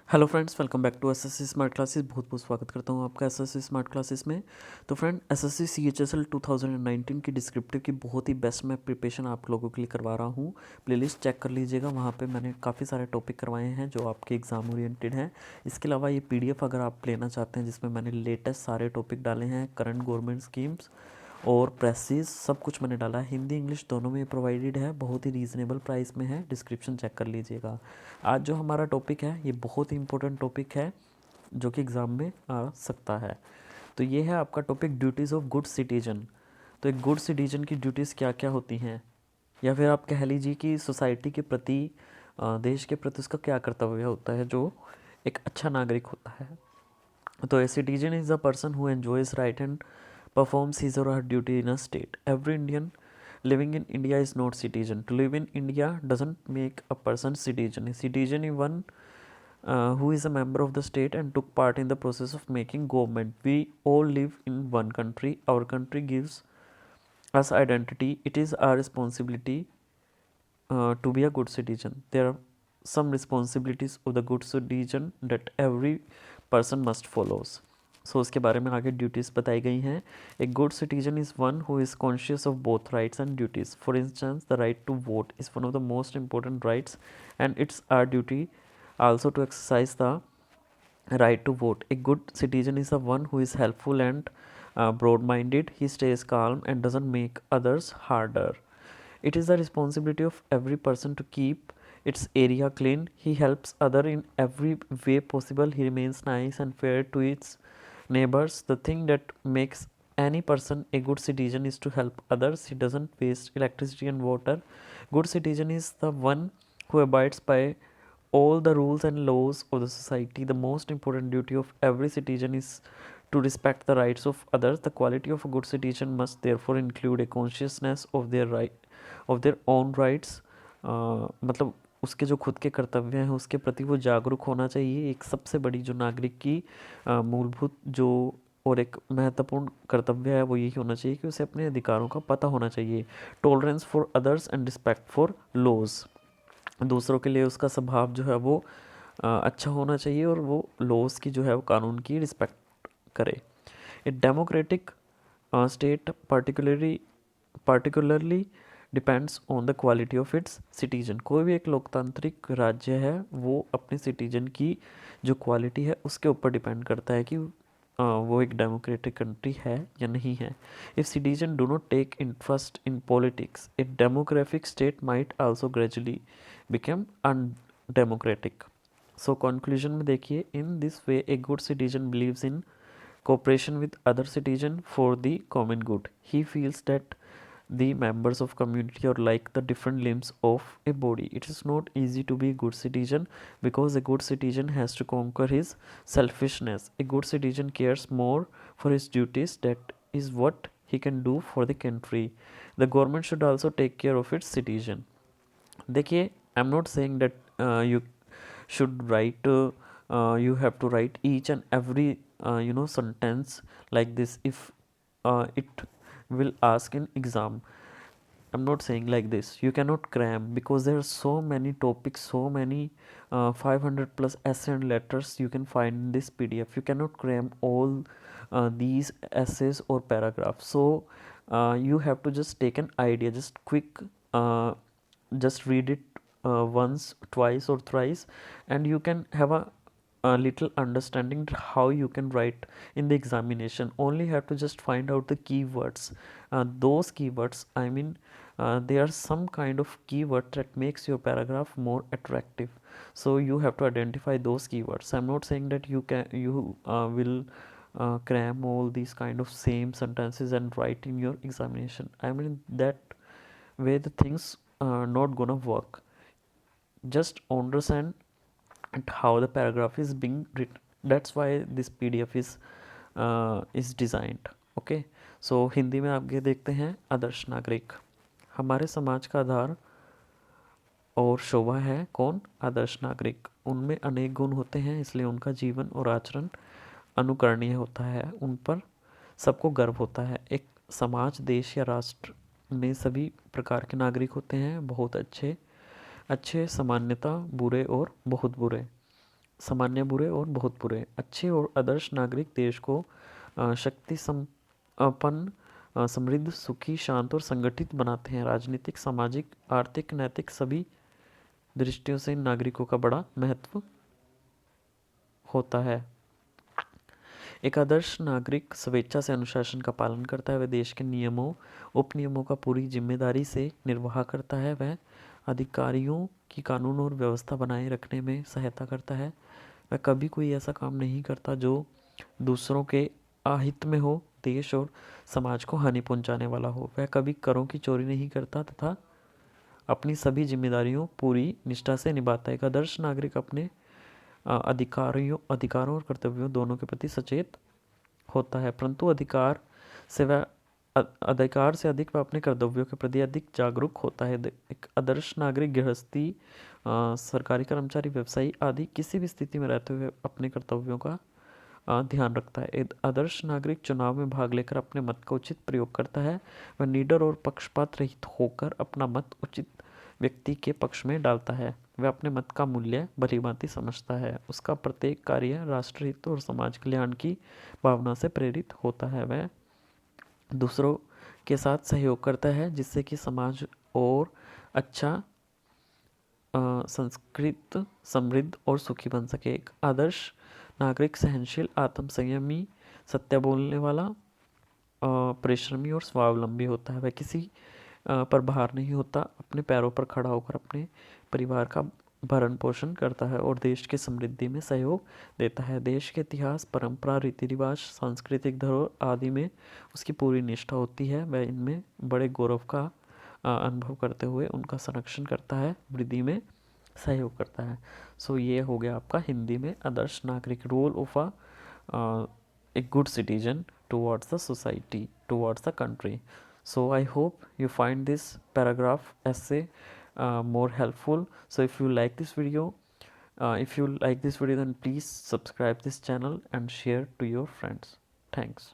Hello friends, welcome back to SSC smart classes. बहुत बहुत स्वागत करता हूँ आपका एसएससी स्मार्ट क्लासेस में। तो फ्रेंड, एसएससी सीएचएसएल 2019 की डिस्क्रिप्टिव की बहुत ही बेस्ट मैं प्रिपरेशन आप लोगों के लिए करवा रहा हूँ। प्लेलिस्ट चेक कर लीजिएगा, वहाँ पे मैंने काफ़ी सारे टॉपिक करवाए हैं जो आपके एग्ज़ाम ओरिएंटेड हैं। इसके अलावा ये पीडीएफ अगर आप लेना चाहते हैं जिसमें मैंने लेटेस्ट सारे टॉपिक डाले हैं, करंट गवर्नमेंट स्कीम्स और प्रेसिस सब कुछ मैंने डाला है। हिंदी इंग्लिश दोनों में प्रोवाइडेड है, बहुत ही रीज़नेबल प्राइस में है। डिस्क्रिप्शन चेक कर लीजिएगा। आज जो हमारा टॉपिक है ये बहुत ही इंपॉर्टेंट टॉपिक है जो कि एग्ज़ाम में आ सकता है। तो ये है आपका topic, duties of good citizen. तो एक गुड सिटीजन की ड्यूटीज़ क्या क्या होती हैं, या फिर आप कह लीजिए कि सोसाइटी के प्रति, देश के प्रति उसका क्या कर्तव्य होता है जो एक अच्छा नागरिक होता है। तो a citizen is a person who enjoys right and performs his or her duty in a state. Every Indian living in India is not citizen. To live in India doesn't make a person citizen. A citizen is one who is a member of the state and took part in the process of making government. We all live in one country. Our country gives us identity. It is our responsibility to be a good citizen. There are some responsibilities of the good citizen that every person must follows. So उसके बारे में आगे duties बताई गई हैं। A good citizen is one who is conscious of both rights and duties. For instance, the right to vote is one of the most important rights and it's our duty also to exercise the right to vote. A good citizen is the one who is helpful and broad-minded. He stays calm and doesn't make others harder. It is the responsibility of every person to keep its area clean. He helps other in every way possible. He remains nice and fair to its neighbors. The thing that makes any person a good citizen is to help others. He doesn't waste electricity and water. Good citizen is the one who abides by all the rules and laws of the society. The most important duty of every citizen is to respect the rights of others. The quality of a good citizen must therefore include a consciousness of their own rights. मतलब उसके जो खुद के कर्तव्य हैं उसके प्रति वो जागरूक होना चाहिए। एक सबसे बड़ी जो नागरिक की मूलभूत जो और एक महत्वपूर्ण कर्तव्य है वो यही होना चाहिए कि उसे अपने अधिकारों का पता होना चाहिए। Tolerance for others and respect for laws. दूसरों के लिए उसका स्वभाव जो है वो अच्छा होना चाहिए और वो लॉज की जो है वो कानून की रिस्पेक्ट करे। ए democratic state particularly depends on the quality of its citizen. कोई भी एक लोकतांत्रिक राज्य है वो अपने सिटीजन की जो क्वालिटी है उसके ऊपर डिपेंड करता है कि वो एक डेमोक्रेटिक कंट्री है या नहीं है। If citizen do not take interest in politics, a democratic state might also gradually become undemocratic. So conclusion में देखिए, in this way a good citizen believes in cooperation with other citizens for the common good. He feels that the members of community are like the different limbs of a body. It is not easy to be a good citizen because a good citizen has to conquer his selfishness. A good citizen cares more for his duties. That is what he can do for the country. The government should also take care of its citizen. देखिए, I am not saying that you should write you have to write each and every sentence like this if it will ask in exam. I'm not saying like this. You cannot cram because there are so many topics, so many 500 plus essay and letters you can find in this PDF. You cannot cram all these essays or paragraphs. So you have to just take an idea, just quick, just read it once, twice, or thrice, and you can have a little understanding how you can write in the examination. Only have to just find out the keywords. Those keywords, I mean, there are some kind of keyword that makes your paragraph more attractive. So you have to identify those keywords. I'm not saying that you will cram all these kind of same sentences and write in your examination. I mean that way the things are not gonna work. Just understand how the paragraph is being written. That's why this PDF is designed. Okay, so Hindi में आगे देखते हैं। आदर्श नागरिक हमारे समाज का आधार और शोभा है। कौन? आदर्श नागरिक। उनमें अनेक गुण होते हैं, इसलिए उनका जीवन और आचरण अनुकरणीय होता है। उन पर सबको गर्व होता है। एक समाज, देश या राष्ट्र में सभी प्रकार के नागरिक होते हैं, बहुत अच्छे, सामान्यता, बुरे और बहुत बुरे। सामान्य बुरे और बहुत बुरे। अच्छे और आदर्श नागरिक देश को शक्ति संपन्न, समृद्ध, सुखी, शांत और संगठित बनाते हैं। राजनीतिक, सामाजिक, आर्थिक, नैतिक सभी दृष्टियों से इन नागरिकों का बड़ा महत्व होता है। एक आदर्श नागरिक स्वेच्छा से अनुशासन का पालन करता है। वह देश के नियमों, उपनियमों का पूरी जिम्मेदारी से निर्वाह करता है। वह अधिकारियों की कानून और व्यवस्था बनाए रखने में सहायता करता है। वह कभी कोई ऐसा काम नहीं करता जो दूसरों के अहित में हो, देश और समाज को हानि पहुंचाने वाला हो। वह कभी करों की चोरी नहीं करता तथा अपनी सभी जिम्मेदारियों पूरी निष्ठा से निभाता है। एक आदर्श नागरिक अपने अधिकारों और कर्तव्यों दोनों के प्रति सचेत होता है, परंतु अधिकार से अधिक वह अपने कर्तव्यों के प्रति अधिक जागरूक होता है। एक आदर्श नागरिक गृहस्थी, सरकारी कर्मचारी, व्यवसायी आदि किसी भी स्थिति में रहते हुए अपने कर्तव्यों का ध्यान रखता है। एक आदर्श नागरिक चुनाव में भाग लेकर अपने मत का उचित प्रयोग करता है। वह निडर और पक्षपात रहित होकर अपना मत उचित व्यक्ति के पक्ष में डालता है। वह अपने मत का मूल्य भलीभांति समझता है। उसका प्रत्येक कार्य राष्ट्रहित और समाज कल्याण की भावना से प्रेरित होता है। वह दूसरों के साथ सहयोग करता है जिससे कि समाज और अच्छा, संस्कृत, समृद्ध और सुखी बन सके। एक आदर्श नागरिक सहनशील, आत्म संयमी, सत्य बोलने वाला, परिश्रमी और स्वावलंबी होता है। वह किसी पर भार नहीं होता, अपने पैरों पर खड़ा होकर अपने परिवार का भरण पोषण करता है और देश की समृद्धि में सहयोग देता है। देश के इतिहास, परंपरा, रीति रिवाज, सांस्कृतिक धरोहर आदि में उसकी पूरी निष्ठा होती है। वह इनमें बड़े गौरव का अनुभव करते हुए उनका संरक्षण करता है, वृद्धि में सहयोग करता है। सो ये हो गया आपका हिंदी में आदर्श नागरिक, role of a good citizen towards the society, towards the country. So I hope you find this paragraph essay more helpful. So if you like this video, then please subscribe this channel and share to your friends. Thanks.